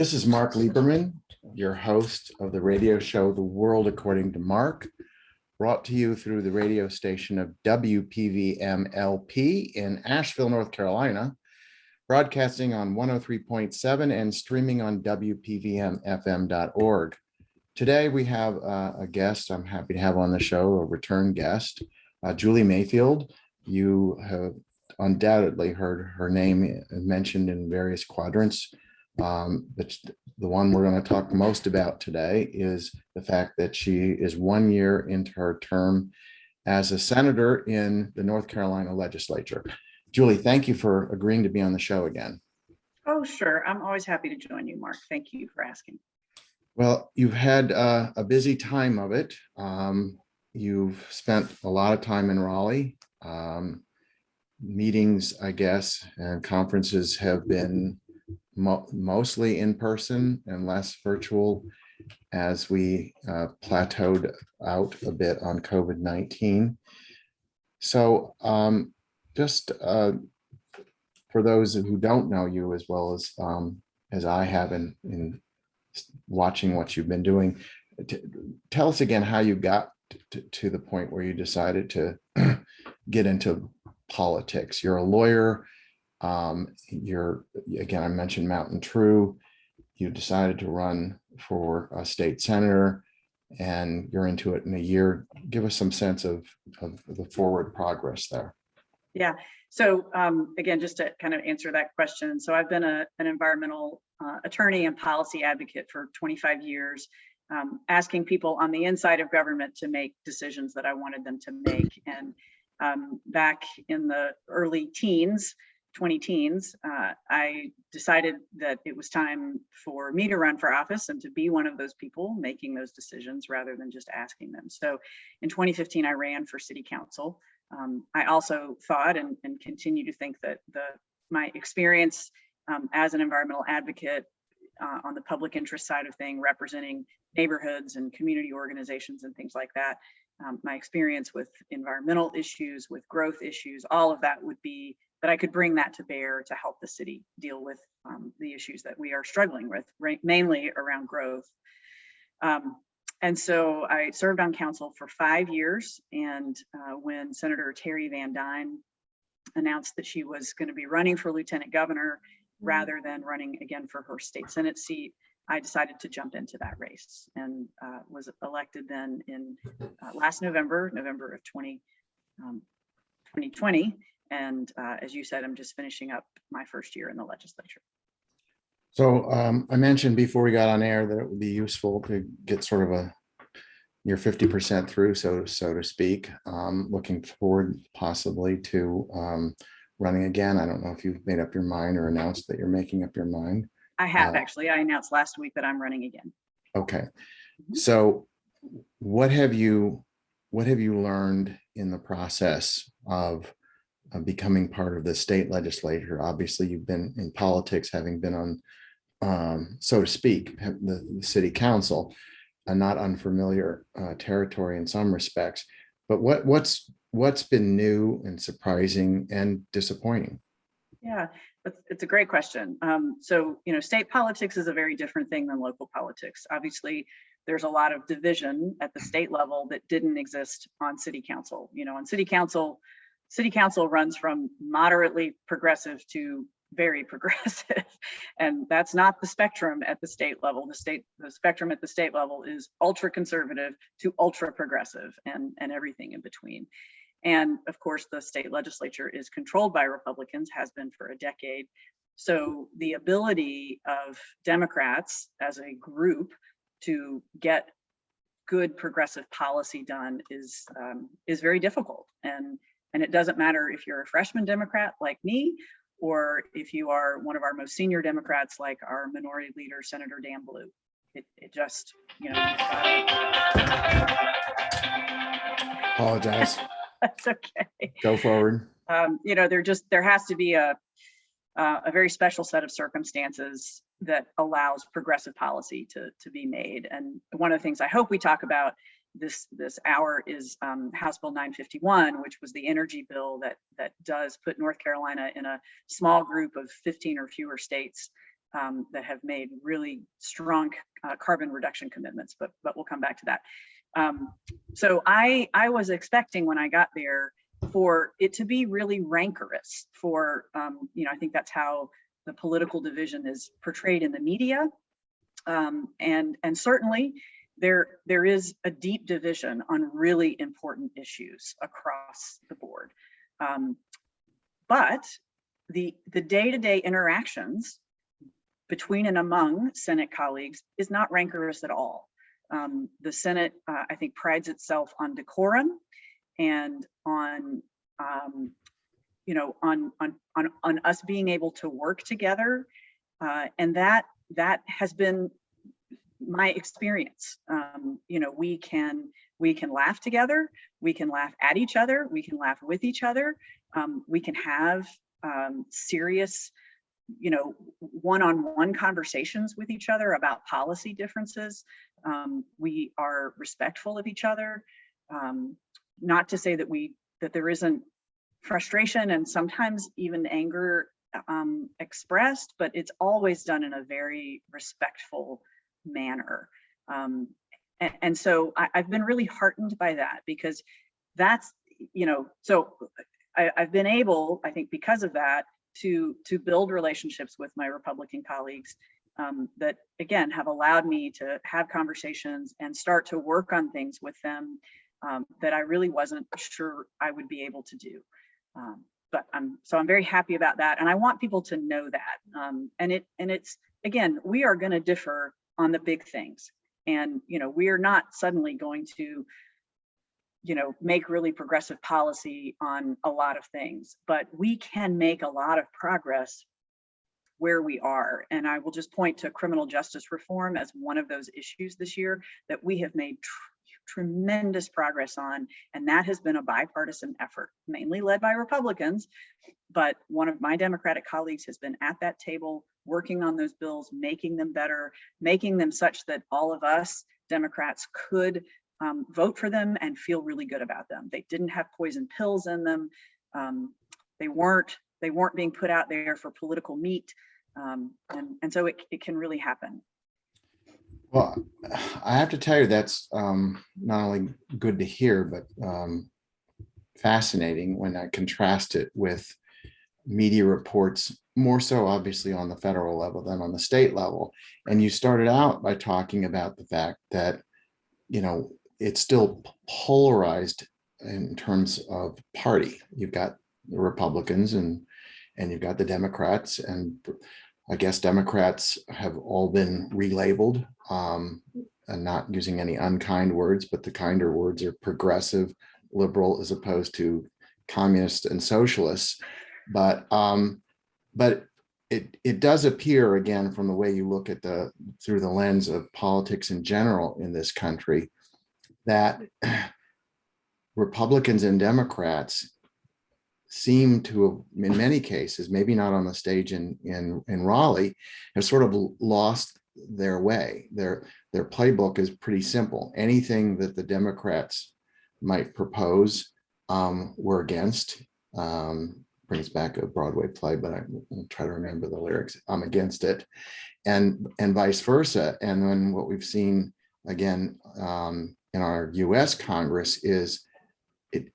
This is Mark Lieberman, your host of the radio show, The World According to Mark, brought to you through the radio station of WPVM-LP in Asheville, North Carolina, broadcasting on 103.7 and streaming on WPVMFM.org. Today, we have a guest I'm happy to have on the show, a return guest, Julie Mayfield. You have undoubtedly heard her name mentioned in various quadrants. But the one we're going to talk most about today is the fact that she is 1 year into her term as a senator in the North Carolina legislature. Julie, thank you for agreeing to be on the show again. Oh, sure. I'm always happy to join you, Mark. Thank you for asking. Well, you've had a busy time of it. You've spent a lot of time in Raleigh. Meetings, I guess, and conferences have been mostly in person and less virtual as we plateaued out a bit on COVID-19. So just for those who don't know you as well as I have in watching what you've been doing, tell us again how you got to the point where you decided to get into politics. You're a lawyer. Again, I mentioned MountainTrue. You decided to run for a state senator and you're into it in a year. Give us some sense of the forward progress there. Yeah. So again, just to kind of answer that question. So I've been an environmental attorney and policy advocate for 25 years, asking people on the inside of government to make decisions that I wanted them to make. And back in the early teens, 20 teens, I decided that it was time for me to run for office and to be one of those people making those decisions rather than just asking them. So in 2015, I ran for city council. I also thought and continue to think that my experience as an environmental advocate on the public interest side of things, representing neighborhoods and community organizations and things like that, my experience with environmental issues, with growth issues, all of that would be that I could bring that to bear to help the city deal with the issues that we are struggling with, right, mainly around growth. And so I served on council for 5 years. And when Senator Terry Van Dyne announced that she was going to be running for lieutenant governor rather than running again for her state Senate seat, I decided to jump into that race and was elected then in last November of 2020. And as you said, I'm just finishing up my first year in the legislature. So I mentioned before we got on air that it would be useful to get sort of you're 50% through, so to speak. Looking forward possibly to running again. I don't know if you've made up your mind or announced that you're making up your mind. I have actually. I announced last week that I'm running again. Okay. So what have you learned in the process of becoming part of the state legislature? Obviously, you've been in politics, having been on, so to speak, the city council, a not unfamiliar territory in some respects. But what's been new and surprising and disappointing? Yeah, it's a great question. So, state politics is a very different thing than local politics. Obviously, there's a lot of division at the state level that didn't exist on city council. On city council runs from moderately progressive to very progressive, and that's not the spectrum at the state level. The spectrum at the state level is ultra conservative to ultra progressive and everything in between. And of course, the state legislature is controlled by Republicans, has been for a decade. So the ability of Democrats as a group to get good progressive policy done is very difficult. And it doesn't matter if you're a freshman Democrat like me, or if you are one of our most senior Democrats like our minority leader, Senator Dan Blue. It just, Apologize. That's okay. Go forward. There has to be a very special set of circumstances that allows progressive policy to be made. And one of the things I hope we talk about this hour is House Bill 951, which was the energy bill that does put North Carolina in a small group of 15 or fewer states that have made really strong carbon reduction commitments, but we'll come back to that. So I was expecting when I got there for it to be really rancorous for, I think that's how the political division is portrayed in the media. And certainly there is a deep division on really important issues across the board. But the day-to-day interactions between and among Senate colleagues is not rancorous at all. The Senate, I think, prides itself on decorum and on us being able to work together, and that has been my experience. We can laugh together, we can laugh at each other, we can laugh with each other, we can have serious, one-on-one conversations with each other about policy differences. We are respectful of each other. Not to say that there isn't frustration and sometimes even anger expressed, but it's always done in a very respectful manner. And so I've been really heartened by that, because that's, so I've been able, I think because of that, to build relationships with my Republican colleagues that, again, have allowed me to have conversations and start to work on things with them that I really wasn't sure I would be able to do. But I'm very happy about that, and I want people to know that. And it's again, we are going to differ on the big things, and we are not suddenly going to make really progressive policy on a lot of things, but we can make a lot of progress where we are. And I will just point to criminal justice reform as one of those issues this year that we have made tremendous progress on, and that has been a bipartisan effort, mainly led by Republicans, but one of my Democratic colleagues has been at that table working on those bills, making them better, making them such that all of us Democrats could vote for them and feel really good about them. They didn't have poison pills in them. They weren't being put out there for political meat, and so it can really happen. Well, I have to tell you, that's not only good to hear, but fascinating when I contrast it with media reports, more so obviously on the federal level than on the state level. And you started out by talking about the fact that, it's still polarized in terms of party. You've got the Republicans and you've got the Democrats, and I guess Democrats have all been relabeled, and not using any unkind words, but the kinder words are progressive, liberal, as opposed to communist and socialists. But it does appear, again, from the way you look at through the lens of politics in general in this country, that Republicans and Democrats seem to have, in many cases, maybe not on the stage in Raleigh, have sort of lost their way. Their playbook is pretty simple. Anything that the Democrats might propose, we're against. Brings back a Broadway play, but I'll try to remember the lyrics. I'm against it, and vice versa. And then what we've seen again in our U.S. Congress is it.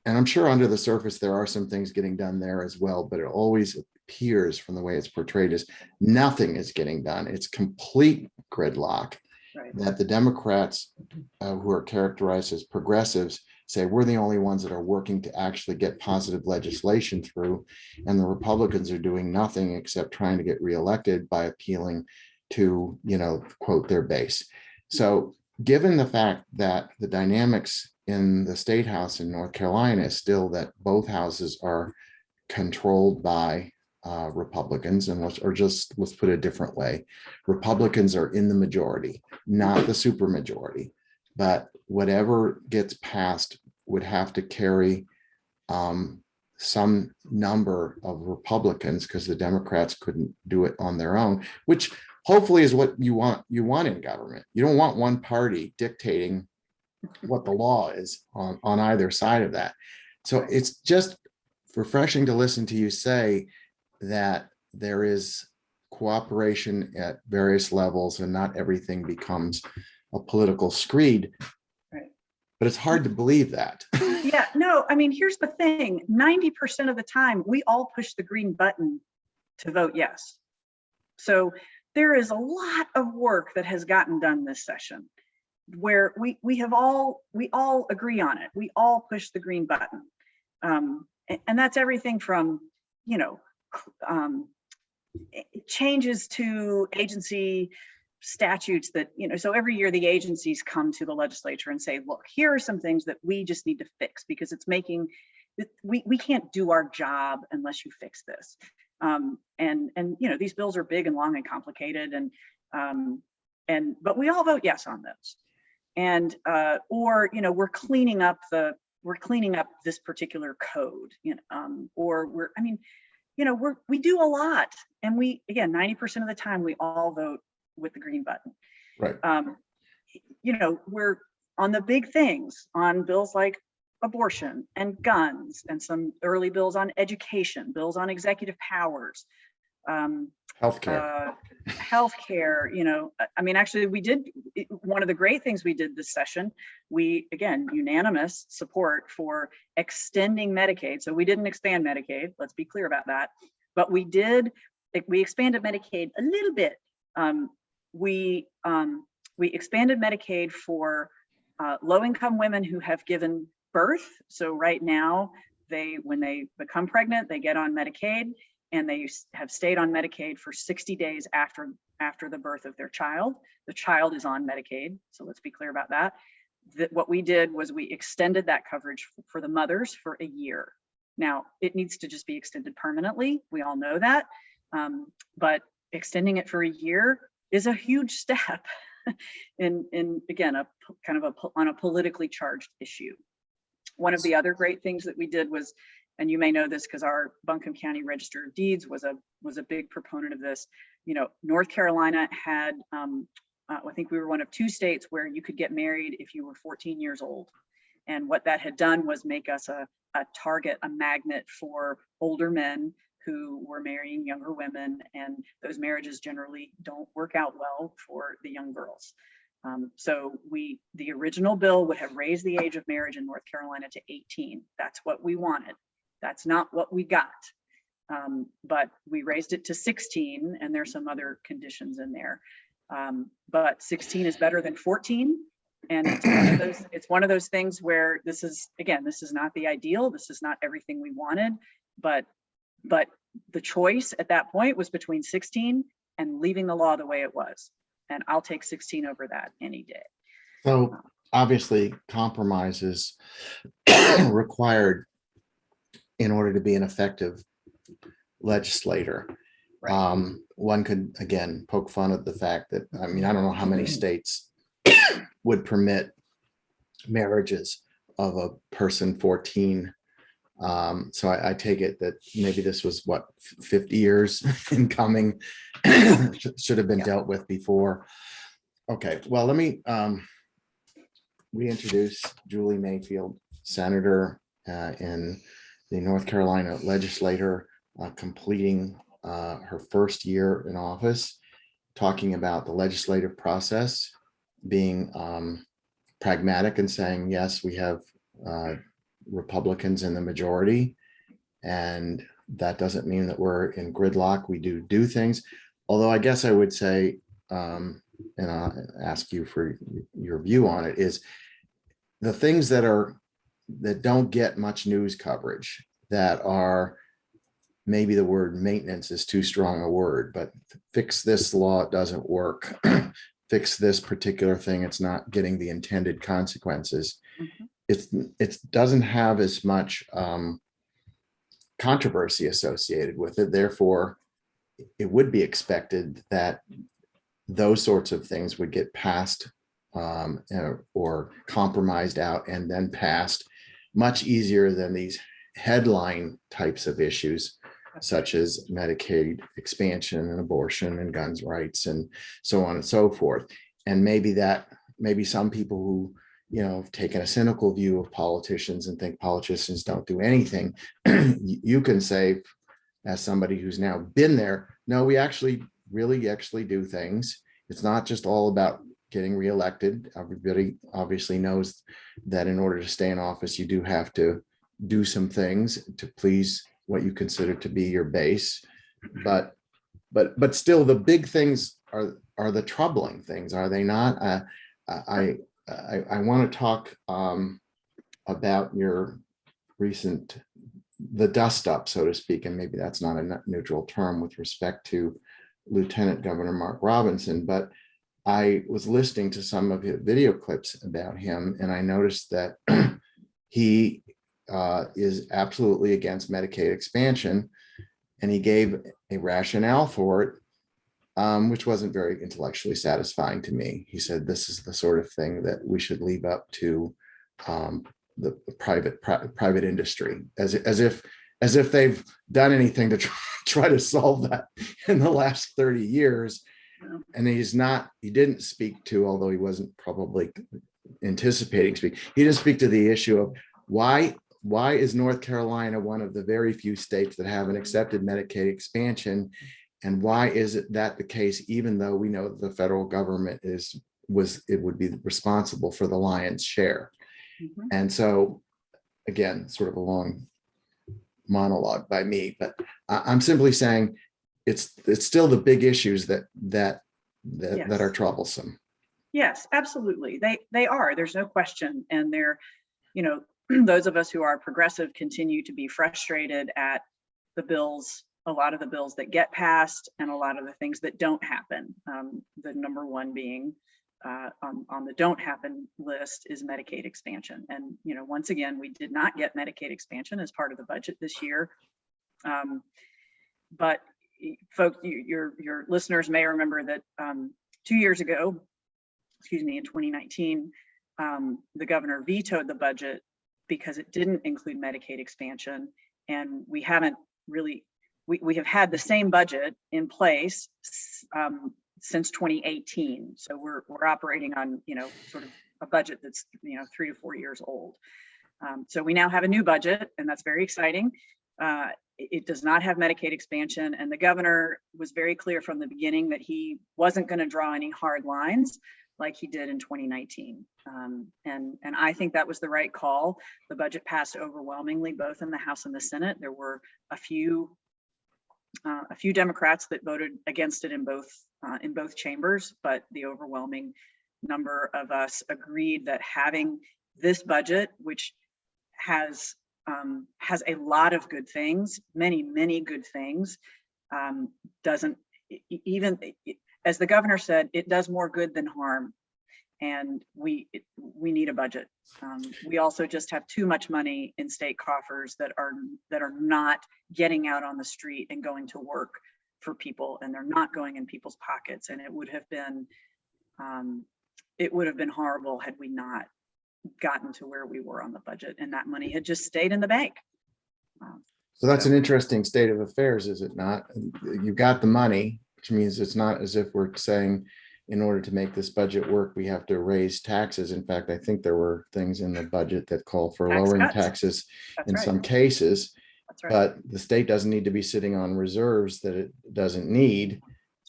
And I'm sure under the surface, there are some things getting done there as well, but it always appears from the way it's portrayed as nothing is getting done. It's complete gridlock. Right. That the Democrats, who are characterized as progressives, say we're the only ones that are working to actually get positive legislation through, and the Republicans are doing nothing except trying to get reelected by appealing to, quote, their base. So given the fact that the dynamics in the state house in North Carolina is still that both houses are controlled by Republicans, and let's put it a different way. Republicans are in the majority, not the supermajority, but whatever gets passed would have to carry some number of Republicans, because the Democrats couldn't do it on their own, which hopefully is what you want in government. You don't want one party dictating what the law is on either side of that. So it's just refreshing to listen to you say that there is cooperation at various levels and not everything becomes a political screed. Right. But it's hard to believe that. Yeah, no, I mean, here's the thing, 90% of the time, we all push the green button to vote yes. So there is a lot of work that has gotten done this session where we all agree on it. We all push the green button. And that's everything from, you know, changes to agency statutes that, you know, so every year the agencies come to the legislature and say, look, here are some things that we just need to fix because it's making, we can't do our job unless you fix this. And you know, these bills are big and long and complicated, but we all vote yes on those. And or, you know, we're cleaning up this particular code, you know, or I mean, you know, we do a lot, and again, 90% of the time we all vote with the green button. Right. You know, we're on the big things, on bills like abortion and guns, and some early bills on education, bills on executive powers, Healthcare. Healthcare, you know, I mean, actually one of the great things we did this session, again, unanimous support for extending Medicaid. So we didn't expand Medicaid, let's be clear about that, but we expanded Medicaid a little bit. We expanded Medicaid for low-income women who have given birth. So right now, when they become pregnant, they get on Medicaid, and they have stayed on Medicaid for 60 days after the birth of their child. The child is on Medicaid, so let's be clear about that. What we did was we extended that coverage for the mothers for a year. Now, it needs to just be extended permanently. We all know that, but extending it for a year is a huge step in again, on a politically charged issue. One of the other great things that we did was, and you may know this because our Buncombe County Register of Deeds was a big proponent of this. You know, North Carolina had, I think we were one of 2 states where you could get married if you were 14 years old. And what that had done was make us a target, a magnet for older men who were marrying younger women, and those marriages generally don't work out well for the young girls. So the original bill would have raised the age of marriage in North Carolina to 18. That's what we wanted. That's not what we got. But we raised it to 16, and there's some other conditions in there. But 16 is better than 14. And it's one of those things where this is not the ideal. This is not everything we wanted, but the choice at that point was between 16 and leaving the law the way it was. And I'll take 16 over that any day. So obviously compromise is required in order to be an effective legislator. Right. One could, again, poke fun at the fact that, I mean, I don't know how many states would permit marriages of a person 14. So I take it that maybe this was 50 years in coming, should have been dealt with before. Okay, well, let me reintroduce Julie Mayfield, Senator in the North Carolina legislature, completing her first year in office, talking about the legislative process, being pragmatic and saying, yes, we have Republicans in the majority, and that doesn't mean that we're in gridlock. We do things, although I guess I would say, and I'll ask you for your view on it, is the things that don't get much news coverage, that are, maybe the word maintenance is too strong a word, but fix this law, it doesn't work. Fix this particular thing, it's not getting the intended consequences. Mm-hmm. It doesn't have as much controversy associated with it. Therefore, it would be expected that those sorts of things would get passed or compromised out and then passed much easier than these headline types of issues, such as Medicaid expansion and abortion and guns rights and so on and so forth. And maybe some people who, have taken a cynical view of politicians and think politicians don't do anything, you can say, as somebody who's now been there, no, we actually really actually do things. It's not just all about getting reelected. Everybody obviously knows that in order to stay in office, you do have to do some things to please what you consider to be your base. But still, the big things are the troubling things, are they not? I want to talk about your recent, the dust up, so to speak, and maybe that's not a neutral term with respect to Lieutenant Governor Mark Robinson, but I was listening to some of his video clips about him, and I noticed that he is absolutely against Medicaid expansion, and he gave a rationale for it, which wasn't very intellectually satisfying to me. He said this is the sort of thing that we should leave up to the private industry, as if they've done anything to try to solve that in the last 30 years. And he didn't speak to, although he wasn't probably anticipating speak, he didn't speak to the issue of why is North Carolina one of the very few states that haven't accepted Medicaid expansion, and why is that the case, even though we know that the federal government would be responsible for the lion's share. Mm-hmm. And so, again, sort of a long monologue by me, but I'm simply saying it's still the big issues that Yes. are troublesome. Yes, absolutely. They are. There's no question. And they're, those of us who are progressive continue to be frustrated at the bills, a lot of the bills that get passed and a lot of the things that don't happen. The number one being on the don't happen list is Medicaid expansion. And, once again, we did not get Medicaid expansion as part of the budget this year. But folks, your listeners may remember that 2 years ago, in 2019, the governor vetoed the budget because it didn't include Medicaid expansion. And we haven't really, we have had the same budget in place since 2018. So we're operating on, sort of a budget that's, 3 to 4 years old. So we now have a new budget, and that's very exciting. It does not have Medicaid expansion, and the governor was very clear from the beginning that he wasn't going to draw any hard lines like he did in 2019. And I think that was the right call. The budget passed overwhelmingly, both in the House and the Senate. There were a few Democrats that voted against it in both chambers, but the overwhelming number of us agreed that having this budget, which has a lot of good things, many good things, doesn't even, as the governor said, it does more good than harm. And we need a budget. We also just have too much money in state coffers that are not getting out on the street and going to work for people, and they're not going in people's pockets. And it would have been horrible had we not gotten to where we were on the budget and that money had just stayed in the bank. So that's an interesting state of affairs, is it not? You got the money, which means it's not as if we're saying in order to make this budget work, we have to raise taxes. In fact, I think there were things in the budget that call for lowering taxes in some cases, but the state doesn't need to be sitting on reserves that it doesn't need.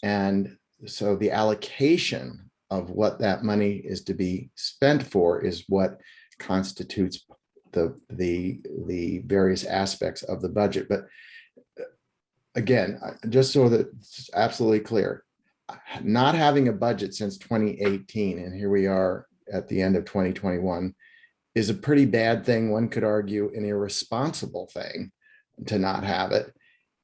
And so the allocation of what that money is to be spent for is what constitutes the various aspects of the budget. But again, just so that it's absolutely clear, not having a budget since 2018, and here we are at the end of 2021, is a pretty bad thing. One could argue an irresponsible thing to not have it.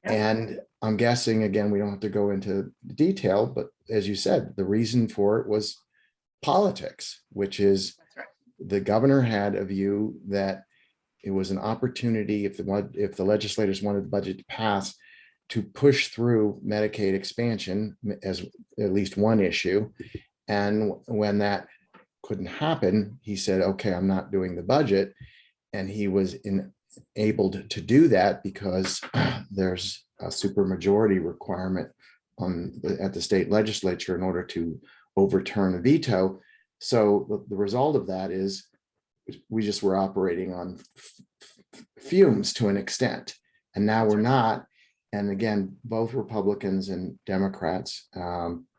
Yeah. And I'm guessing, again, we don't have to go into detail, but as you said, the reason for it was politics, which is the governor had a view that it was an opportunity, if the legislators wanted the budget to pass, to push through Medicaid expansion as at least one issue. And when that couldn't happen, he said, okay, I'm not doing the budget. And he was enabled to do that because there's a supermajority requirement at the state legislature in order to overturn a veto. So the result of that is we just were operating on fumes to an extent. And now we're not. and again, both Republicans and Democrats,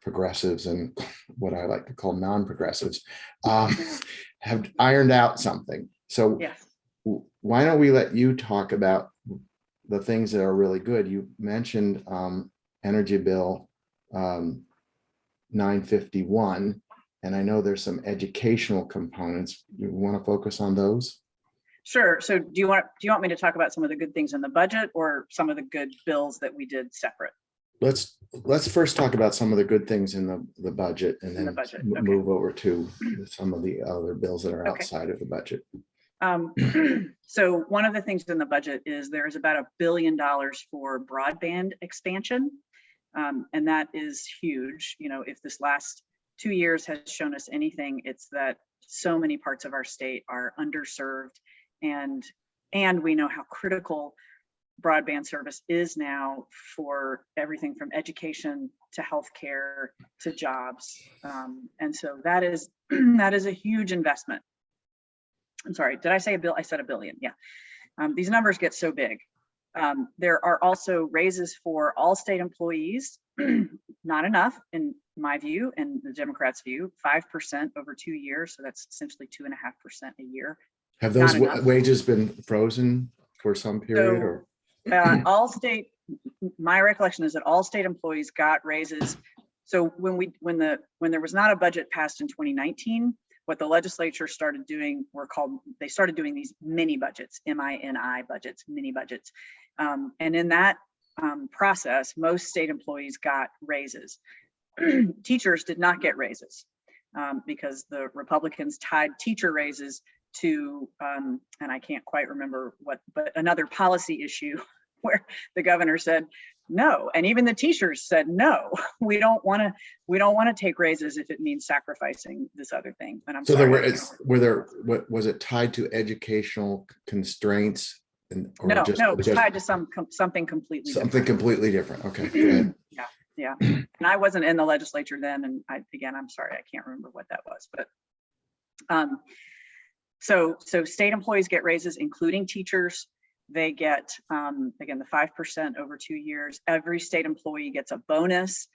progressives and what I like to call non-progressives, have ironed out something. So Yes. why don't we let you talk about the things that are really good? You mentioned Energy Bill 951, and I know there's some educational components. You want to focus on those? Sure. So do you want me to talk about some of the good things in the budget or some of the good bills that we did separate? Let's first talk about some of the good things in the budget, and then Okay. move over to some of the other bills that are Okay. outside of the budget. So one of the things in the budget is there's about $1 billion for broadband expansion. And that is huge. You know, if this last 2 years has shown us anything, it's that so many parts of our state are underserved, and we know how critical broadband service is now for everything from education to healthcare to jobs. And so that is that is a huge investment. I'm sorry, did I say a bill? I said $1 billion. Yeah. These numbers get so big. There are also raises for all state employees, not enough in my view and the Democrats' view, 5% over 2 years. So that's essentially 2.5% a year. Have those wages been frozen for some period? So, or all state, my recollection is that all state employees got raises. So when there was not a budget passed in 2019, what the legislature started doing they started doing these mini budgets, MINI budgets, mini budgets. And in that process, most state employees got raises. Teachers did not get raises because the Republicans tied teacher raises to, and I can't quite remember what, but another policy issue where the governor said no, and even the teachers said no. We don't want to take raises if it means sacrificing this other thing. And I'm so sorry. was it tied to educational constraints? Or no, it was tied to something completely different. Okay, go ahead. Yeah. And I wasn't in the legislature then, and I'm sorry, I can't remember what that was, but so state employees get raises, including teachers. They get, again, the 5% over 2 years. Every state employee gets a bonus.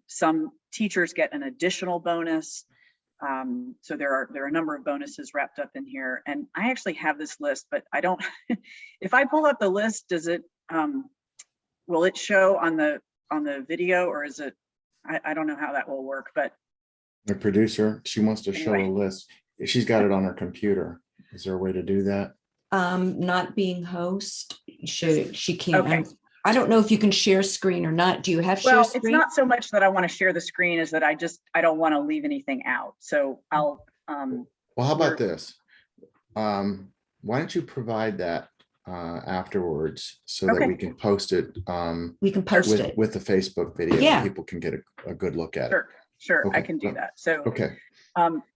Some teachers get an additional bonus. So there are a number of bonuses wrapped up in here. And I actually have this list, but I don't, if I pull up the list, does it, will it show on the video, or is it, I don't know how that will work, but. The producer, she wants to show a list. She's got it on her computer. Is there a way to do that? Not being host, she can't. Okay. I don't know if you can share screen or not. Do you have share screen? It's not so much that I want to share the screen as that I don't want to leave anything out. So I'll. Well, how about this? Why don't you provide that afterwards so that we can post it? We can post it with the Facebook video. Yeah. People can get a good look at it. Sure, Okay. I can do that. So okay.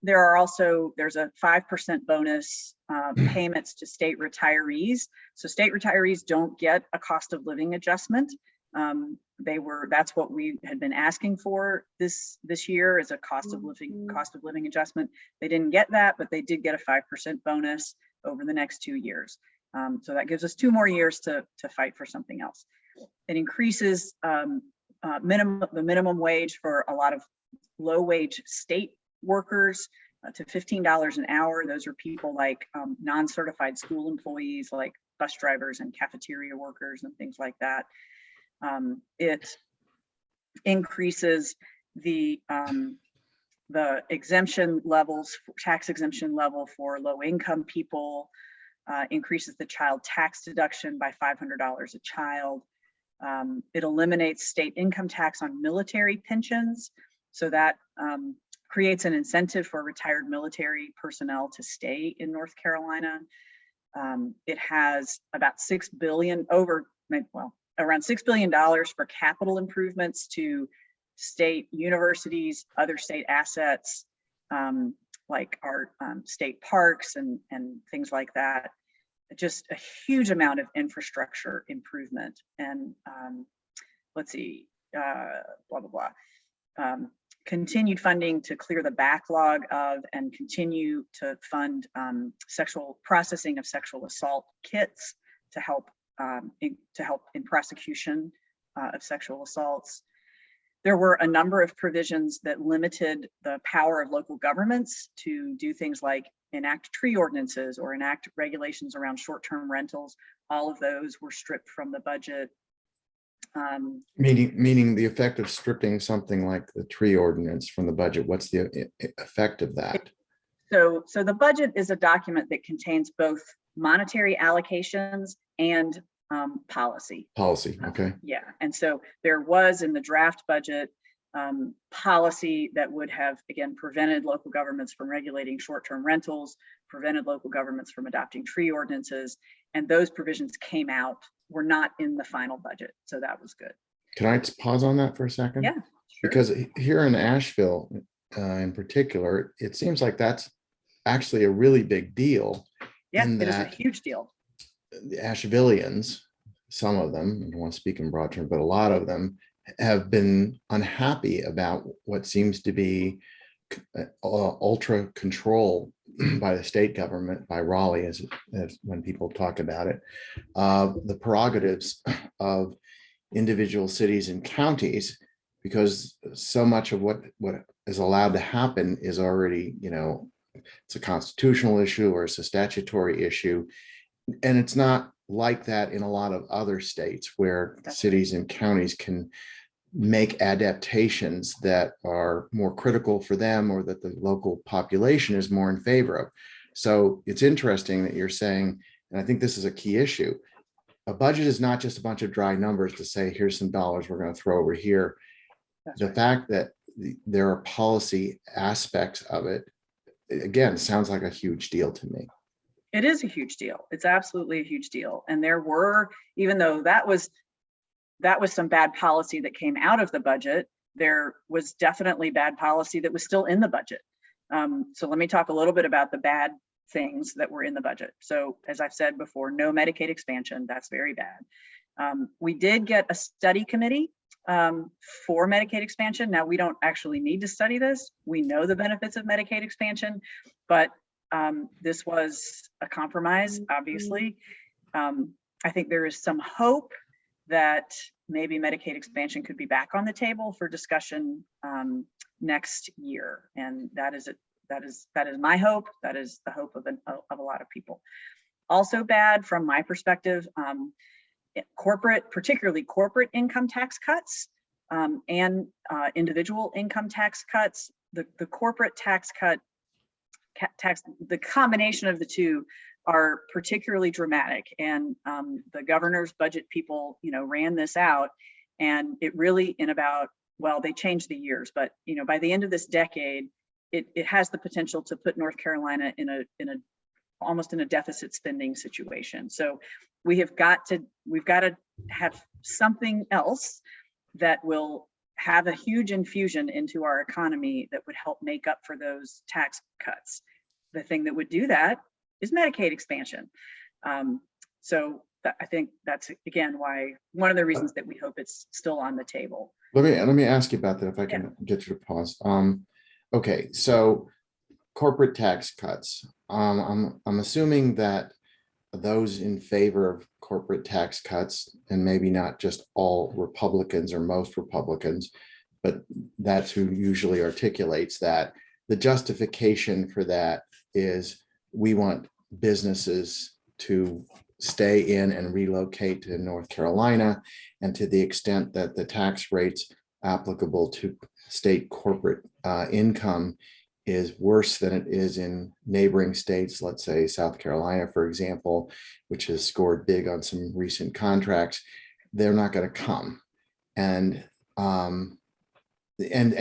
There's a 5% bonus payments to state retirees. So state retirees don't get a cost of living adjustment. That's what we had been asking for this year, is a cost of living adjustment. They didn't get that, but they did get a 5% bonus over the next 2 years. So that gives us 2 more years to fight for something else. It increases the minimum wage for a lot of low wage state workers to $15 an hour. Those are people like non-certified school employees, like bus drivers and cafeteria workers and things like that. It increases the exemption levels, tax exemption level for low income people, increases the child tax deduction by $500 a child. It eliminates state income tax on military pensions. So that creates an incentive for retired military personnel to stay in North Carolina. It has about around $6 billion for capital improvements to state universities, other state assets, like our state parks and things like that. Just a huge amount of infrastructure improvement. And let's see, blah, blah, blah. Continued funding to clear the backlog of and continue to fund processing of sexual assault kits to help to help in prosecution of sexual assaults. There were a number of provisions that limited the power of local governments to do things like enact tree ordinances or enact regulations around short-term rentals. All of those were stripped from the budget. Meaning the effect of stripping something like the tree ordinance from the budget. What's the effect of that? So the budget is a document that contains both monetary allocations and policy. Policy, okay. Yeah, and so there was in the draft budget policy that would have, again, prevented local governments from regulating short-term rentals, prevented local governments from adopting tree ordinances, and those provisions came out, were not in the final budget, so that was good. Can I just pause on that for a second? Yeah, sure. Because here in Asheville, in particular, it seems like that's actually a really big deal. Yeah, it is a huge deal. The Ashevilleans, some of them, I don't want to speak in broad terms, but a lot of them have been unhappy about what seems to be ultra control by the state government, by Raleigh, as when people talk about it, the prerogatives of individual cities and counties, because so much of what is allowed to happen is already, it's a constitutional issue or it's a statutory issue. And it's not like that in a lot of other states where cities and counties can make adaptations that are more critical for them or that the local population is more in favor of. So it's interesting that you're saying, and I think this is a key issue, a budget is not just a bunch of dry numbers to say, here's some dollars we're going to throw over here. The fact that there are policy aspects of it, again, sounds like a huge deal to me. It is a huge deal. It's absolutely a huge deal. And there were, even though that was some bad policy that came out of the budget, there was definitely bad policy that was still in the budget. So let me talk a little bit about the bad things that were in the budget. So as I've said before, no Medicaid expansion, that's very bad. We did get a study committee for Medicaid expansion. Now, we don't actually need to study this. We know the benefits of Medicaid expansion, but this was a compromise, obviously. I think there is some hope that maybe Medicaid expansion could be back on the table for discussion next year. And that is my hope. That is the hope of a lot of people. Also bad from my perspective, particularly corporate income tax cuts and individual income tax cuts. The corporate tax cut, the combination of the two are particularly dramatic, and the governor's budget people, ran this out, and it really they changed the years, but by the end of this decade, it has the potential to put North Carolina in a almost in a deficit spending situation. So we've got to have something else that will have a huge infusion into our economy that would help make up for those tax cuts. The thing that would do that is Medicaid expansion. So I think that's, again, why one of the reasons that we hope it's still on the table. Let me ask you about that, if I can get you to pause. Okay, so corporate tax cuts. I'm assuming that those in favor of corporate tax cuts, and maybe not just all Republicans or most Republicans, but that's who usually articulates that, the justification for that is we want businesses to stay in and relocate to North Carolina, and to the extent that the tax rates applicable to state corporate income is worse than it is in neighboring states, let's say South Carolina, for example, which has scored big on some recent contracts, they're not going to come. And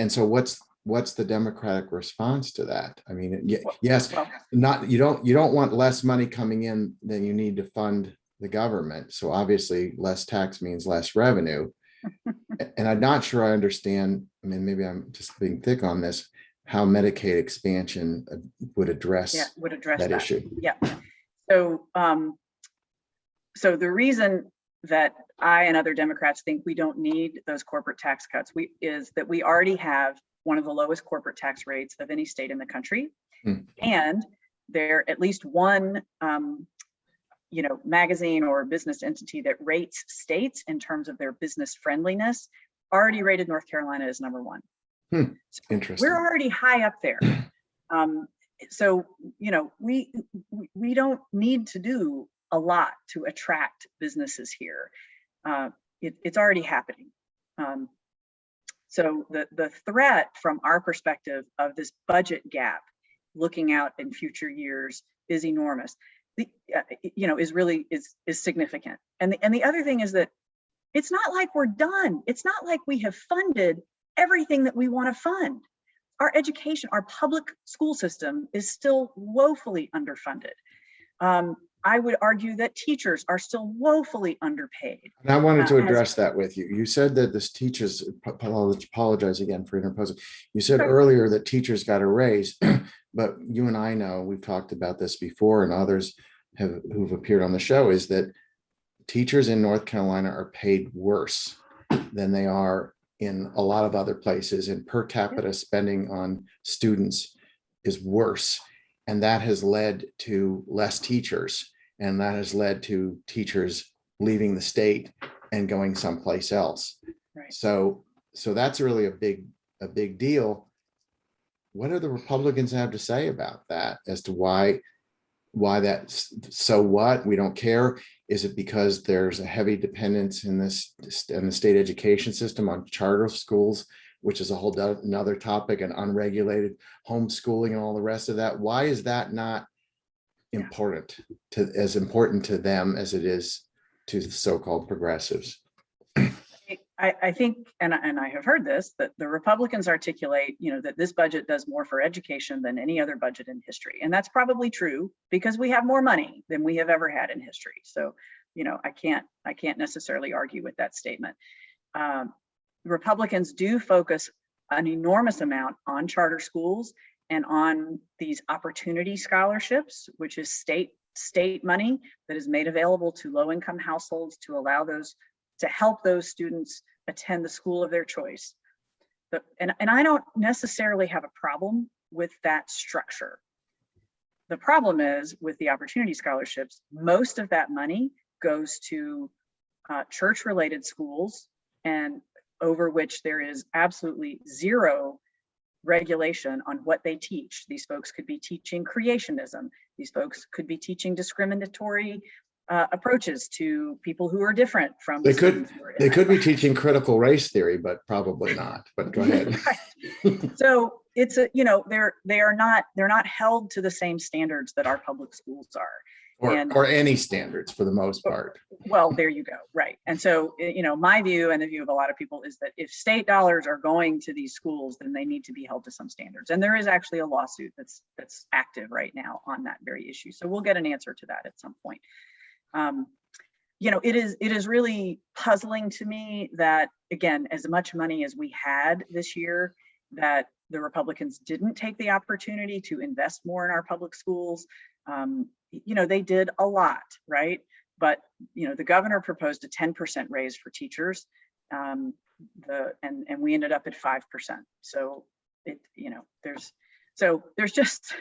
so what's the Democratic response to that? I mean, yes, you don't want less money coming in than you need to fund the government. So obviously less tax means less revenue. And I'm not sure I understand, I mean, maybe I'm just being thick on this, how Medicaid expansion would address that issue. Yeah. So, so the reason that I and other Democrats think we don't need those corporate tax cuts is that we already have one of the lowest corporate tax rates of any state in the country. And there at least one magazine or business entity that rates states in terms of their business friendliness already rated North Carolina as number one. Interesting. We're already high up there. So, we don't need to do a lot to attract businesses here. It's already happening. So the threat from our perspective of this budget gap looking out in future years is enormous. Is significant. And the other thing is that it's not like we're done. It's not like we have funded everything that we want to fund. Our education, our public school system is still woefully underfunded. I would argue that teachers are still woefully underpaid. And I wanted to address that with you. You said that this teachers, apologize again for interposing. You said earlier that teachers got a raise, but you and I know, we've talked about this before, and others who've appeared on the show, is that teachers in North Carolina are paid worse than they are in a lot of other places, and per capita spending on students is worse. And that has led to less teachers, and that has led to teachers leaving the state and going someplace else. Right. So that's really a big deal. What do the Republicans have to say about that as to why that's so what? We don't care. Is it because there's a heavy dependence in the state education system on charter schools, which is a whole another topic, and unregulated homeschooling and all the rest of that? Why is that not as important to them as it is to the so-called progressives? I think, and I have heard this, that the Republicans articulate, that this budget does more for education than any other budget in history. And that's probably true because we have more money than we have ever had in history. So, I can't necessarily argue with that statement. Republicans do focus an enormous amount on charter schools and on these opportunity scholarships, which is state money that is made available to low-income households to help those students attend the school of their choice. And I don't necessarily have a problem with that structure. The problem is with the opportunity scholarships, most of that money goes to church-related schools, and over which there is absolutely zero regulation on what they teach. These folks could be teaching creationism. These folks could be teaching discriminatory approaches to people who are different from. They could be teaching critical race theory, but probably not. But go ahead. Right. So it's they're not held to the same standards that our public schools are. Or any standards for the most part. Well, there you go. Right. And so, my view and the view of a lot of people is that if state dollars are going to these schools, then they need to be held to some standards. And there is actually a lawsuit that's active right now on that very issue. So we'll get an answer to that at some point. It is really puzzling to me that, again, as much money as we had this year, that the Republicans didn't take the opportunity to invest more in our public schools. They did a lot, right? But, the governor proposed a 10% raise for teachers, and we ended up at 5%. So there's just,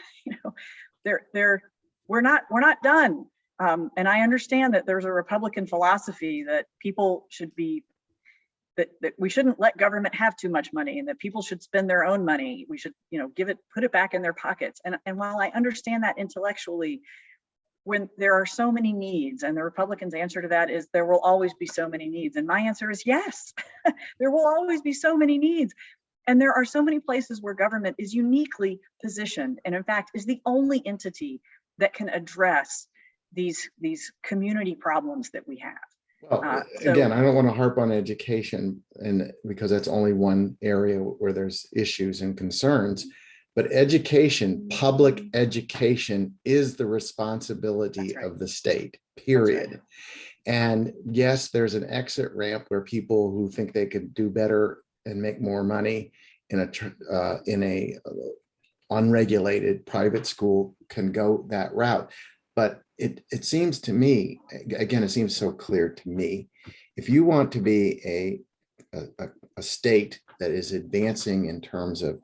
we're not done. And I understand that there's a Republican philosophy that people should be, that we shouldn't let government have too much money, and that people should spend their own money. We should, put it back in their pockets. And while I understand that intellectually, when there are so many needs, and the Republicans' answer to that is there will always be so many needs. And my answer is yes, there will always be so many needs. And there are so many places where government is uniquely positioned, and in fact is the only entity that can address these community problems that we have. Well, again, I don't want to harp on education, and because that's only one area where there's issues and concerns, but education, public education, is the responsibility of the state, period. Right. And yes, there's an exit ramp where people who think they could do better and make more money in a unregulated private school can go that route. But it seems to me, again, it seems so clear to me, if you want to be a state that is advancing in terms of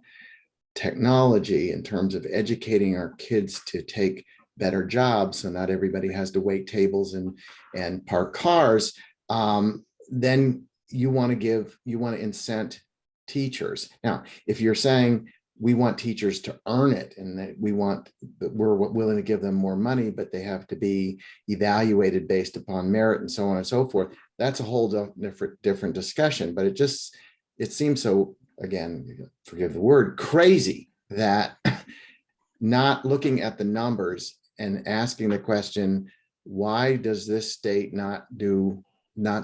technology, in terms of educating our kids to take better jobs, so not everybody has to wait tables and park cars, then you want to incent teachers. Now, if you're saying we want teachers to earn it and that we're willing to give them more money, but they have to be evaluated based upon merit and so on and so forth, that's a whole different discussion. But it seems so, again, forgive the word, crazy that not looking at the numbers and asking the question, why does this state not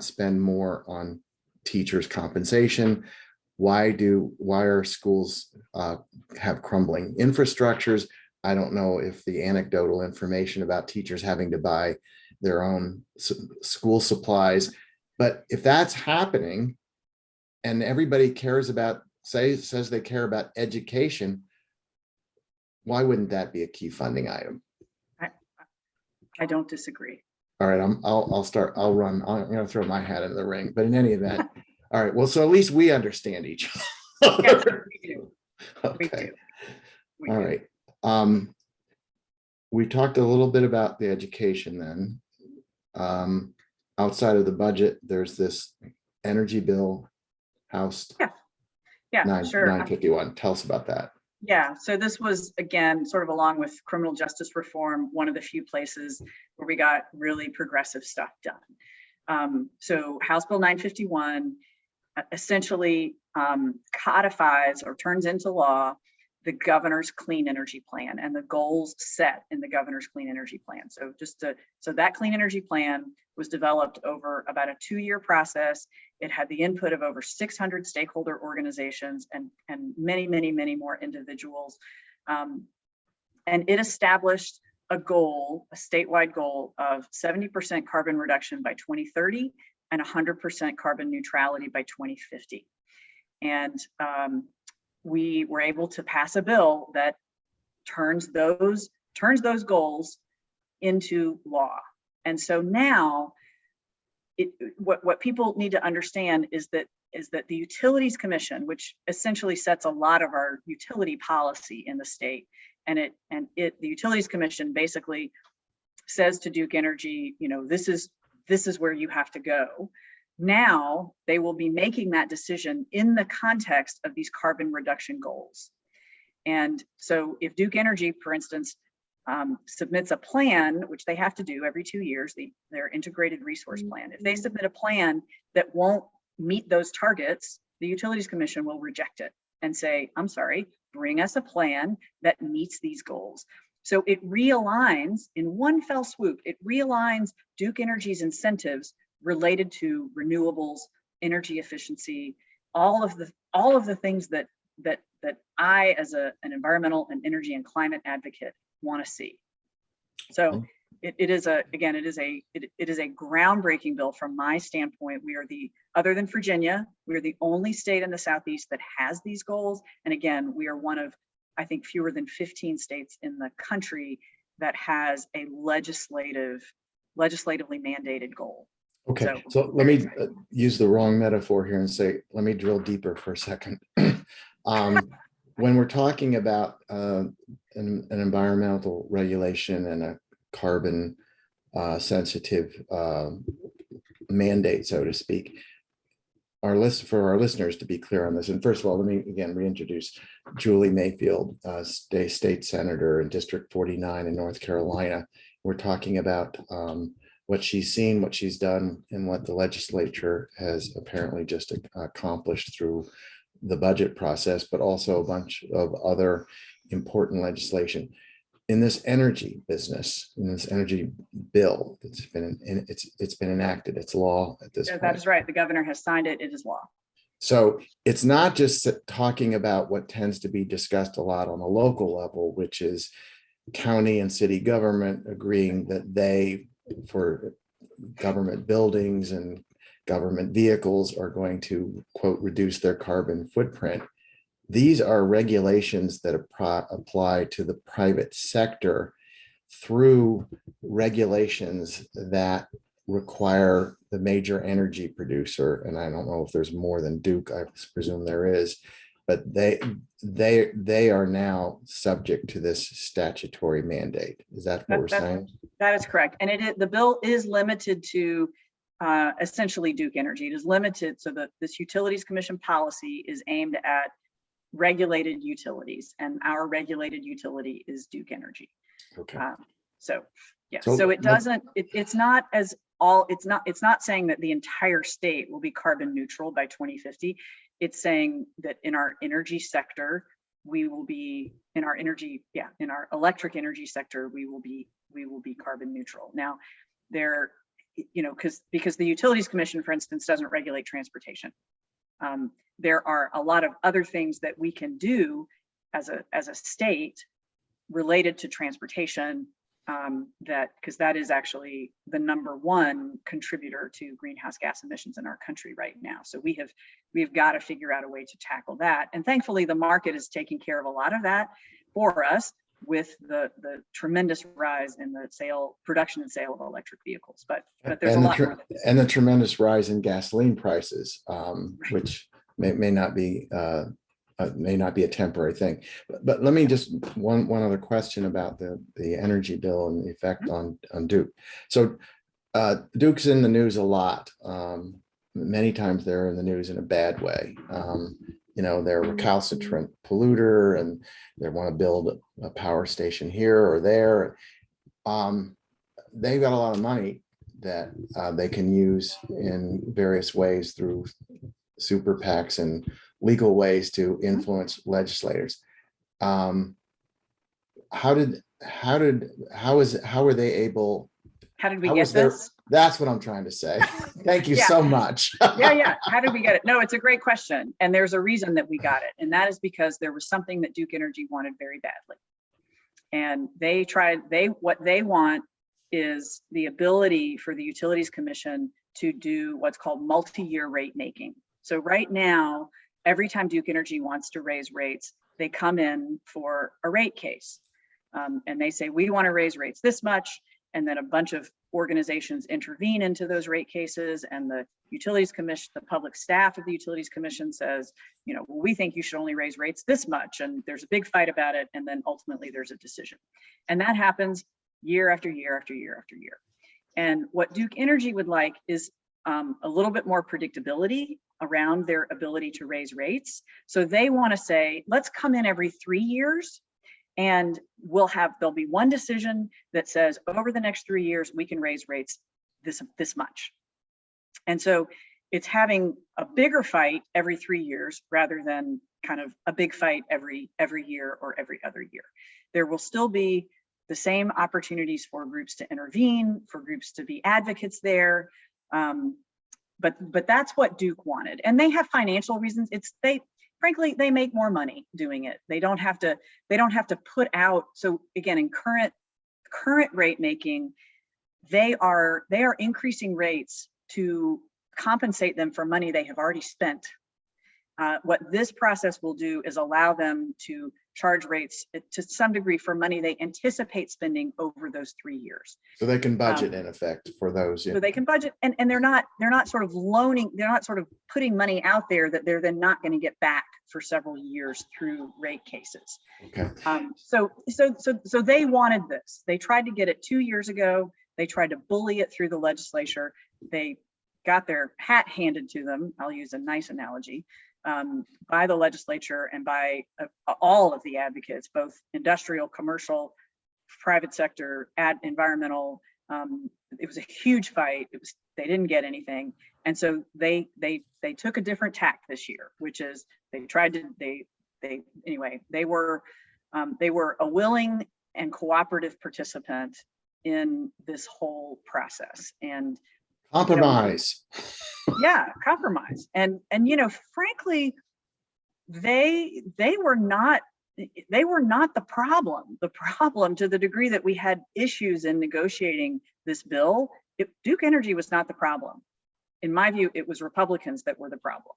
spend more on teachers' compensation? Why are schools have crumbling infrastructures? I don't know if the anecdotal information about teachers having to buy their own school supplies, but if that's happening and everybody says they care about education, why wouldn't that be a key funding item? I don't disagree. All right, I'll run. I'm going to throw my hat in the ring, but in any event, all right, well, so at least we understand each other. Yes, we do. Okay. We All do. right. We talked a little bit about the education then. Outside of the budget, there's this energy bill, House Yeah, sure. 951. Tell us about that. Yeah, so this was, again, sort of along with criminal justice reform, one of the few places where we got really progressive stuff done. So House Bill 951 essentially codifies or turns into law the governor's clean energy plan and the goals set in the governor's clean energy plan. So that clean energy plan was developed over about a 2-year process. It had the input of over 600 stakeholder organizations and many, many, many more individuals. And it established a statewide goal of 70% carbon reduction by 2030 and 100% carbon neutrality by 2050. And we were able to pass a bill that turns those goals into law. And so now, what people need to understand is that the Utilities Commission, which essentially sets a lot of our utility policy in the state, the Utilities Commission basically says to Duke Energy, this is where you have to go. Now they will be making that decision in the context of these carbon reduction goals. And so if Duke Energy, for instance, submits a plan, which they have to do every 2 years, their integrated resource plan, if they submit a plan that won't meet those targets, the Utilities Commission will reject it and say, I'm sorry, bring us a plan that meets these goals. So it realigns in one fell swoop, it realigns Duke Energy's incentives related to renewables, energy efficiency, all of the things that I, as an environmental and energy and climate advocate, want to see. So it is a groundbreaking bill from my standpoint. We are other than Virginia, we are the only state in the Southeast that has these goals. And again, we are one of, I think, fewer than 15 states in the country that has a legislatively mandated goal. Okay, so let me use the wrong metaphor here and say, let me drill deeper for a second. When we're talking about an environmental regulation and a carbon sensitive mandate, so to speak, for our listeners to be clear on this, and first of all, let me again reintroduce Julie Mayfield, state senator in District 49 in North Carolina. We're talking about what she's seen, what she's done, and what the legislature has apparently just accomplished through the budget process, but also a bunch of other important legislation in this energy business, in this energy bill that's been it's been enacted. It's law at this point. That is right. The governor has signed it. It is law. So it's not just talking about what tends to be discussed a lot on the local level, which is county and city government agreeing that they, for government buildings and government vehicles, are going to, quote, reduce their carbon footprint. These are regulations that apply to the private sector through regulations that require the major energy producer, and I don't know if there's more than Duke, I presume there is, but they are now subject to this statutory mandate. Is that what we're saying? That is correct. And the bill is limited to essentially Duke Energy. It is limited so that this Utilities Commission policy is aimed at regulated utilities, and our regulated utility is Duke Energy. Okay. So it doesn't, it's not saying that the entire state will be carbon neutral by 2050. It's saying that in our energy sector, we will be in our electric energy sector, we will be carbon neutral. Now there, because the Utilities Commission, for instance, doesn't regulate transportation. There are a lot of other things that we can do as a state related to transportation, because that is actually the #1 contributor to greenhouse gas emissions in our country right now. So we've got to figure out a way to tackle that. And thankfully, the market is taking care of a lot of that for us with the tremendous rise in the production and sale of electric vehicles. But there's a lot more. And the tremendous rise in gasoline prices, which may not be a temporary thing. But let me just one other question about the energy bill and the effect on Duke. So Duke's in the news a lot. Many times they're in the news in a bad way. They're a recalcitrant polluter and they want to build a power station here or there. They've got a lot of money that they can use in various ways through super PACs and legal ways to influence legislators. How were they able? How did we get this? That's what I'm trying to say. Thank you so much. Yeah. How did we get it? No, it's a great question. And there's a reason that we got it. And that is because there was something that Duke Energy wanted very badly. And what they want is the ability for the Utilities Commission to do what's called multi-year rate making. So right now, every time Duke Energy wants to raise rates, they come in for a rate case. And they say, we want to raise rates this much. And then a bunch of organizations intervene into those rate cases. And the Utilities Commission, the public staff of the Utilities Commission says, well, we think you should only raise rates this much. And there's a big fight about it. And then ultimately there's a decision. And that happens year after year after year after year. And what Duke Energy would like is a little bit more predictability around their ability to raise rates. So they want to say, let's come in every 3 years and there'll be one decision that says over the next 3 years, we can raise rates this much. And so it's having a bigger fight every 3 years rather than kind of a big fight every year or every other year. There will still be the same opportunities for groups to intervene, for groups to be advocates there. But that's what Duke wanted. And they have financial reasons. Frankly, they make more money doing it. They don't have to put out. So again, in current rate making, they are increasing rates to compensate them for money they have already spent. What this process will do is allow them to charge rates to some degree for money they anticipate spending over those 3 years. So they can budget in effect for those. Yeah. So they can budget, and they're not sort of loaning, they're not sort of putting money out there that they're then not going to get back for several years through rate cases. Okay. So they wanted this. They tried to get it 2 years ago. They tried to bully it through the legislature. They got their hat handed to them. I'll use a nice analogy. By the legislature and by all of the advocates, both industrial, commercial, private sector, environmental. It was a huge fight. They didn't get anything, and so they took a different tack this year, which is they were a willing and cooperative participant in this whole process and compromise. Compromise. And frankly, they were not the problem. The problem, to the degree that we had issues in negotiating this bill, Duke Energy was not the problem. In my view, it was Republicans that were the problem.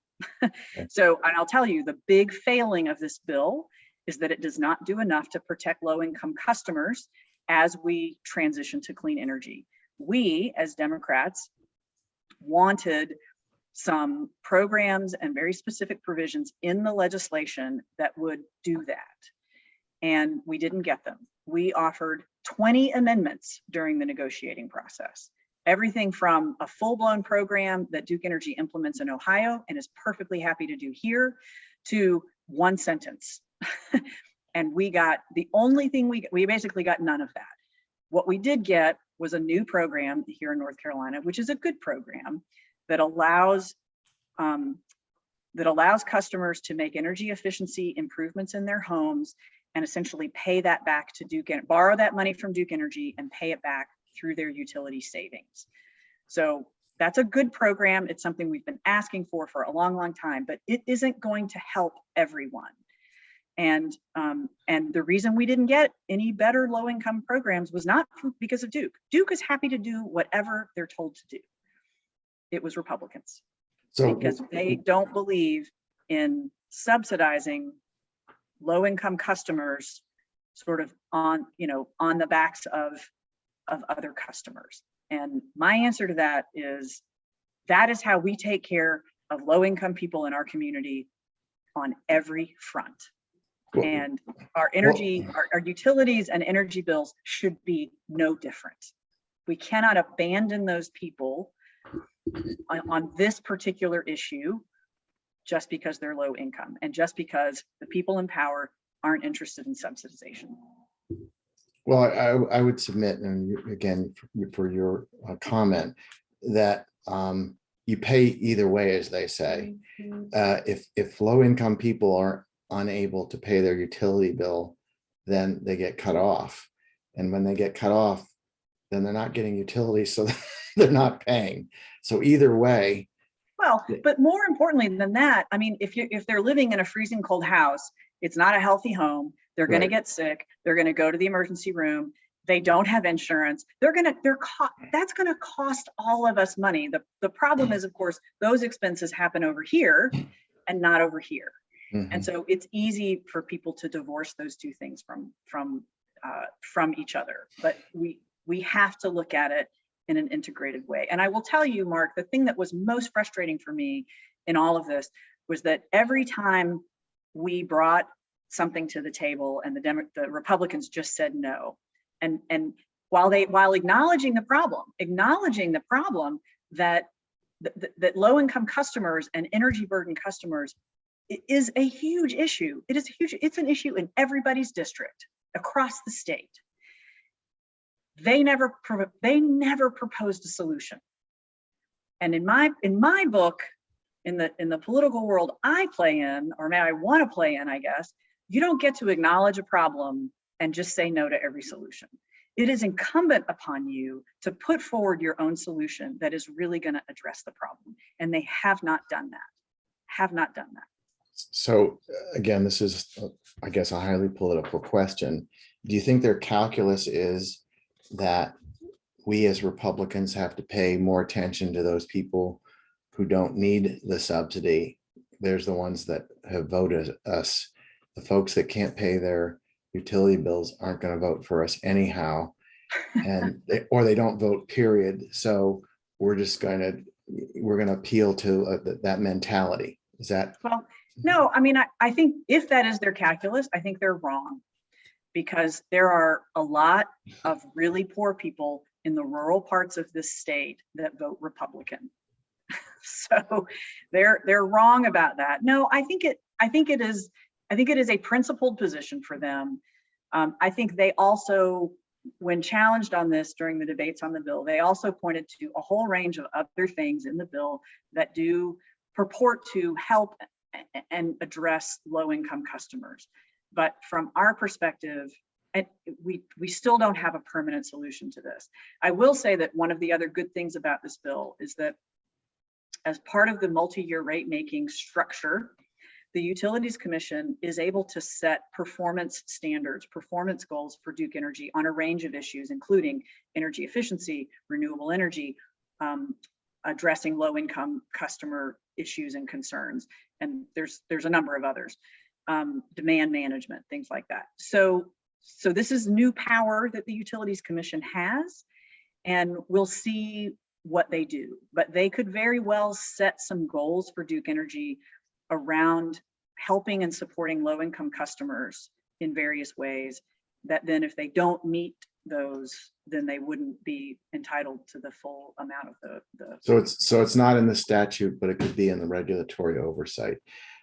So, and I'll tell you, the big failing of this bill is that it does not do enough to protect low-income customers as we transition to clean energy. We, as Democrats, wanted some programs and very specific provisions in the legislation that would do that. And we didn't get them. We offered 20 amendments during the negotiating process. Everything from a full-blown program that Duke Energy implements in Ohio and is perfectly happy to do here, to one sentence. And we got, the only thing we basically got none of that. What we did get was a new program here in North Carolina, which is a good program that allows customers to make energy efficiency improvements in their homes and essentially pay that back to Duke, borrow that money from Duke Energy and pay it back through their utility savings. So that's a good program. It's something we've been asking for a long, long time, but it isn't going to help everyone. And the reason we didn't get any better low-income programs was not because of Duke. Duke is happy to do whatever they're told to do. It was Republicans. So, because they don't believe in subsidizing low-income customers sort of on the backs of other customers. And my answer to that is how we take care of low-income people in our community on every front. And our energy, our utilities and energy bills should be no different. We cannot abandon those people on this particular issue just because they're low income and just because the people in power aren't interested in subsidization. Well, I would submit, and again, for your comment, that you pay either way, as they say. If low income people are unable to pay their utility bill, then they get cut off. And when they get cut off, then they're not getting utilities, so they're not paying. So either way. Well, but more importantly than that, I mean, if they're living in a freezing cold house, it's not a healthy home. They're going to get sick. They're going to go to the emergency room. They don't have insurance. That's going to cost all of us money. The problem is, of course, those expenses happen over here and not over here. Mm-hmm. And so it's easy for people to divorce those two things from each other. But we have to look at it in an integrated way. And I will tell you, Mark, the thing that was most frustrating for me in all of this was that every time we brought something to the table and the Republicans just said no. And while acknowledging the problem that low-income customers and energy burden customers is a huge issue. It's an issue in everybody's district across the state. They never proposed a solution. And in my book, in the political world I play in, or I want to play in, I guess, you don't get to acknowledge a problem and just say no to every solution. It is incumbent upon you to put forward your own solution that is really going to address the problem. And they have not done that. So again, this is, I guess, a highly political question. Do you think their calculus is that we as Republicans have to pay more attention to those people who don't need the subsidy? There's the ones that have voted us. The folks that can't pay their utility bills aren't going to vote for us anyhow, and they don't vote, period. So we're going to appeal to that mentality. Is that? Well, no, I mean, I think if that is their calculus, I think they're wrong, because there are a lot of really poor people in the rural parts of this state that vote Republican. So they're wrong about that. No, I think it is a principled position for them. I think they also, when challenged on this during the debates on the bill, they also pointed to a whole range of other things in the bill that do purport to help and address low-income customers. But from our perspective, we still don't have a permanent solution to this. I will say that one of the other good things about this bill is that as part of the multi-year rate making structure, the Utilities Commission is able to set performance standards, performance goals for Duke Energy on a range of issues, including energy efficiency, renewable energy, addressing low-income customer issues and concerns. And there's a number of others, demand management, things like that. So this is new power that the Utilities Commission has, and we'll see what they do, but they could very well set some goals for Duke Energy around helping and supporting low-income customers in various ways, that then if they don't meet those, then they wouldn't be entitled to the full amount of the So it's not in the statute, but it could be in the regulatory oversight.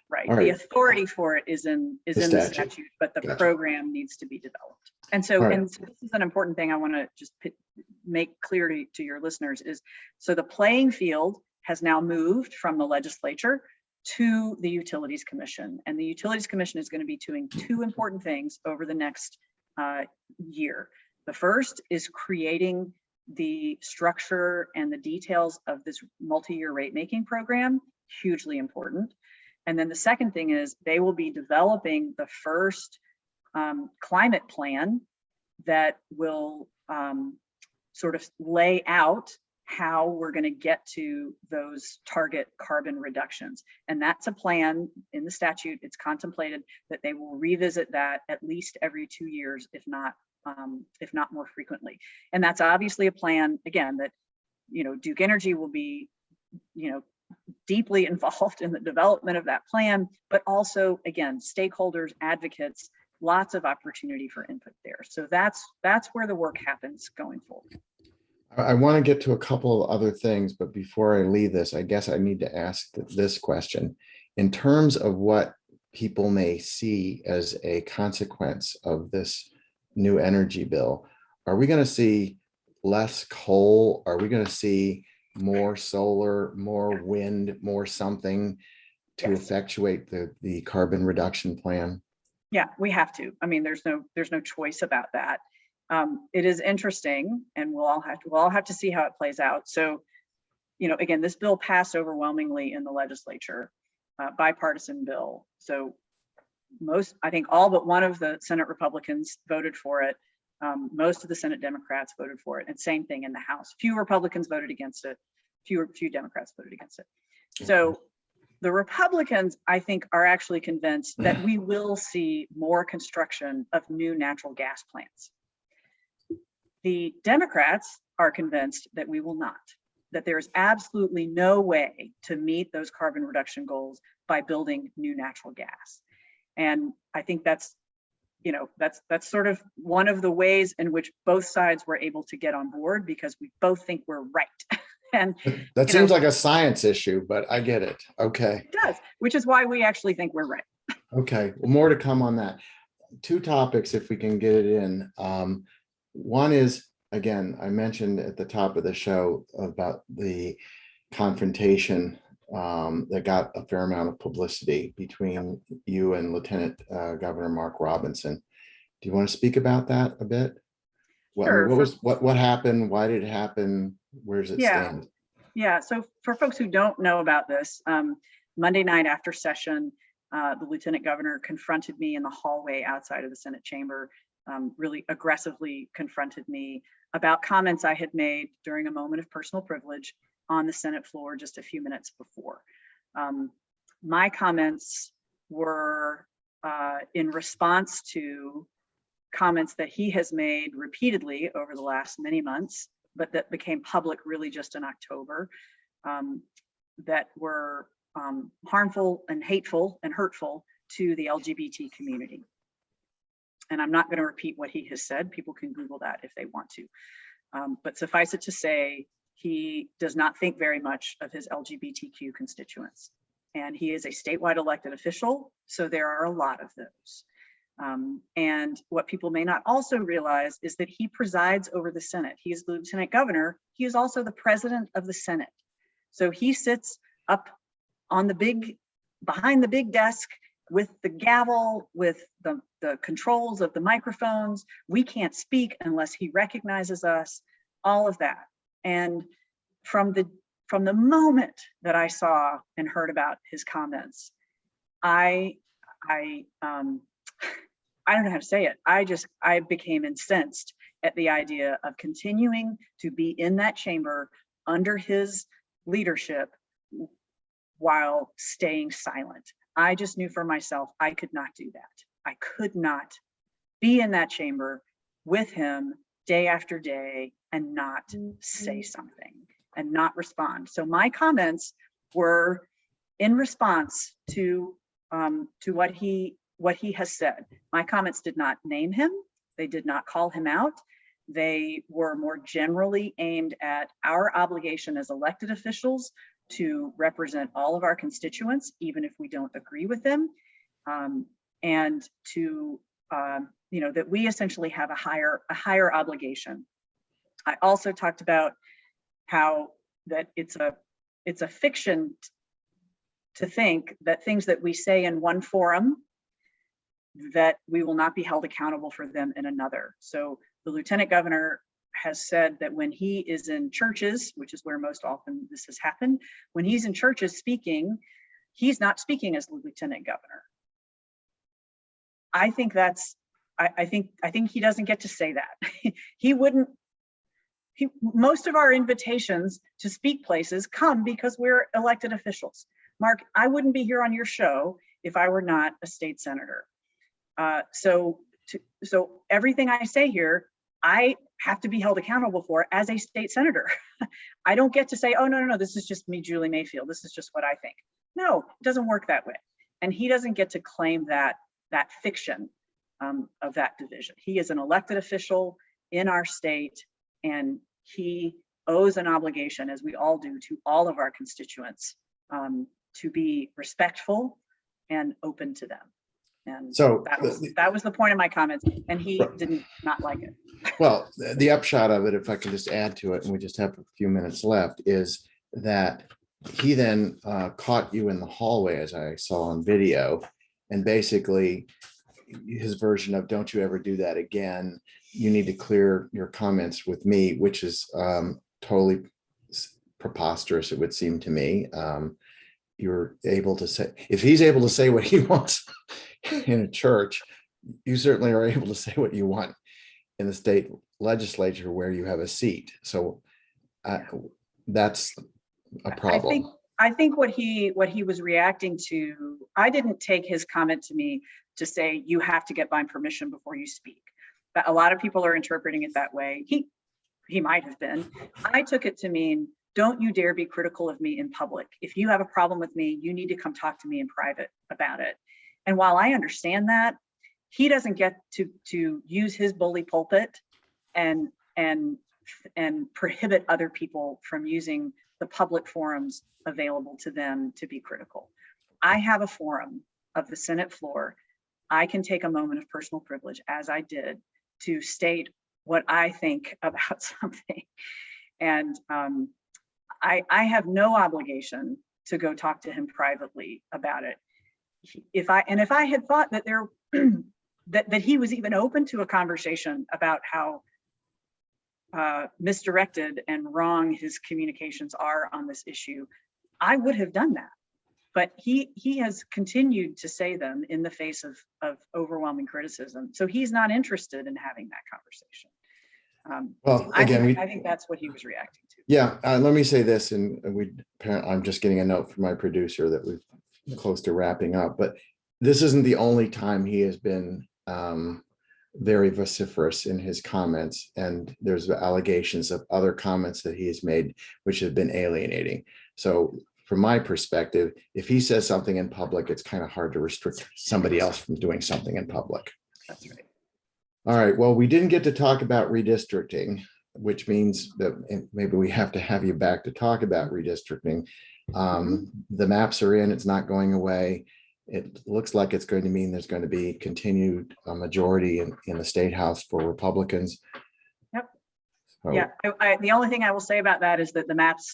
right. All The right. authority for it is in the statute, but the Gotcha. program needs to be developed. And so, All right. and so this is an important thing I want to just make clear to your listeners is, so the playing field has now moved from the legislature to the Utilities Commission. And the Utilities Commission is going to be doing two important things over the next year. The first is creating the structure and the details of this multi-year rate making program, hugely important. And then the second thing is they will be developing the first climate plan that will sort of lay out how we're going to get to those target carbon reductions. And that's a plan in the statute. It's contemplated that they will revisit that at least every 2 years, if not more frequently. And that's obviously a plan, again, that, you know, Duke Energy will be, you know, deeply involved in the development of that plan, but also, again, stakeholders, advocates, lots of opportunity for input there. So that's where the work happens going forward. I want to get to a couple of other things, but before I leave this, I guess I need to ask this question. In terms of what people may see as a consequence of this new energy bill, are we going to see less coal? Are we going to see more solar, more wind, more something to effectuate the carbon reduction plan? Yeah, we have to. I mean, there's no choice about that. It is interesting, and we'll all have to see how it plays out. So, you know, again, this bill passed overwhelmingly in the legislature, bipartisan bill. So I think all but one of the Senate Republicans voted for it. Most of the Senate Democrats voted for it, and same thing in the House. Few Republicans voted against it. Few Democrats voted against it. So the Republicans, I think, are actually convinced that we will see more construction of new natural gas plants. The Democrats are convinced that we will not, that there's absolutely no way to meet those carbon reduction goals by building new natural gas. And I think that's, you know, that's sort of one of the ways in which both sides were able to get on board, because we both think we're right. And that seems like a science issue, but I get it. Okay. It does, which is why we actually think we're right. Okay. Well, more to come on that. Two topics, if we can get it in. One is, again, I mentioned at the top of the show about the confrontation that got a fair amount of publicity between you and Lieutenant Governor Mark Robinson. Do you want to speak about that a bit? Sure. What happened? Why did it happen? Where does it stand? Yeah. So for folks who don't know about this, Monday night after session, the Lieutenant Governor confronted me in the hallway outside of the Senate chamber, really aggressively confronted me about comments I had made during a moment of personal privilege on the Senate floor just a few minutes before. My comments were in response to comments that he has made repeatedly over the last many months, but that became public really just in October, that were harmful and hateful and hurtful to the LGBT community. And I'm not going to repeat what he has said. People can Google that if they want to. But suffice it to say, he does not think very much of his LGBTQ constituents. And he is a statewide elected official, so there are a lot of those. And what people may not also realize is that he presides over the Senate. He is the Lieutenant Governor. He is also the President of the Senate. So he sits up on behind the big desk with the gavel, with the controls of the microphones. We can't speak unless he recognizes us, all of that. And from the moment that I saw and heard about his comments, I don't know how to say it. I became incensed at the idea of continuing to be in that chamber under his leadership while staying silent. I just knew for myself, I could not do that. I could not be in that chamber with him day after day and not say something. and not respond. So my comments were in response to what he has said. My comments did not name him. They did not call him out. They were more generally aimed at our obligation as elected officials to represent all of our constituents, even if we don't agree with them, and to that we essentially have a higher obligation. I also talked about how that it's a fiction to think that things that we say in one forum, that we will not be held accountable for them in another. So the lieutenant governor has said that when he is in churches, which is where most often this has happened, when he's in churches speaking, he's not speaking as the lieutenant governor. I think I think he doesn't get to say that. Most of our invitations to speak places come because we're elected officials. Mark, I wouldn't be here on your show if I were not a state senator. So everything I say here, I have to be held accountable for as a state senator. I don't get to say, oh, no, this is just me, Julie Mayfield. This is just what I think. No, it doesn't work that way. And he doesn't get to claim that fiction of that division. He is an elected official in our state, and he owes an obligation, as we all do, to all of our constituents to be respectful and open to them. And so that was the point of my comments, and he did not like it. Well, the upshot of it, if I can just add to it, and we just have a few minutes left, is that he then caught you in the hallway, as I saw on video, and basically his version of "don't you ever do that again, you need to clear your comments with me," which is totally preposterous, it would seem to me. You're able to say, if he's able to say what he wants in a church, you certainly are able to say what you want in the state legislature where you have a seat. So that's a problem. I think what he was reacting to, I didn't take his comment to me to say you have to get my permission before you speak. But a lot of people are interpreting it that way. He might have been. I took it to mean, don't you dare be critical of me in public. If you have a problem with me, you need to come talk to me in private about it. And while I understand that, he doesn't get to use his bully pulpit and prohibit other people from using the public forums available to them to be critical. I have a forum of the Senate floor. I can take a moment of personal privilege, as I did, to state what I think about something. And I have no obligation to go talk to him privately about it. If I had thought that that he was even open to a conversation about how misdirected and wrong his communications are on this issue, I would have done that. But he has continued to say them in the face of overwhelming criticism. So he's not interested in having that conversation. Well, again, I think that's what he was reacting to. Yeah, let me say this, and I'm just getting a note from my producer that we're close to wrapping up, but this isn't the only time he has been very vociferous in his comments, and there's allegations of other comments that he has made which have been alienating. So from my perspective, if he says something in public, it's kind of hard to restrict somebody else from doing something in public. That's right. All right, well, we didn't get to talk about redistricting, which means that maybe we have to have you back to talk about redistricting. The maps are in, it's not going away. It looks like it's going to mean there's going to be continued majority in the State House for Republicans. Yep. So, yeah, the only thing I will say about that is that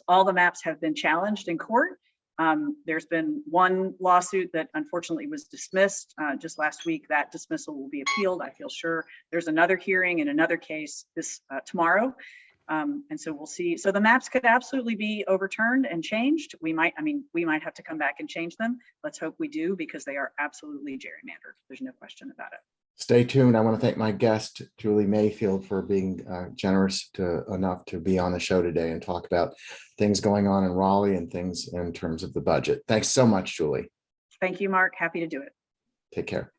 all the maps have been challenged in court. There's been one lawsuit that unfortunately was dismissed just last week. That dismissal will be appealed, I feel sure. There's another hearing in another case tomorrow. And so we'll see. So the maps could absolutely be overturned and changed. We might have to come back and change them. Let's hope we do, because they are absolutely gerrymandered. There's no question about it. Stay tuned. I want to thank my guest, Julie Mayfield, for being generous enough to be on the show today and talk about things going on in Raleigh and things in terms of the budget. Thanks so much, Julie. Thank you, Mark. Happy to do it. Take care.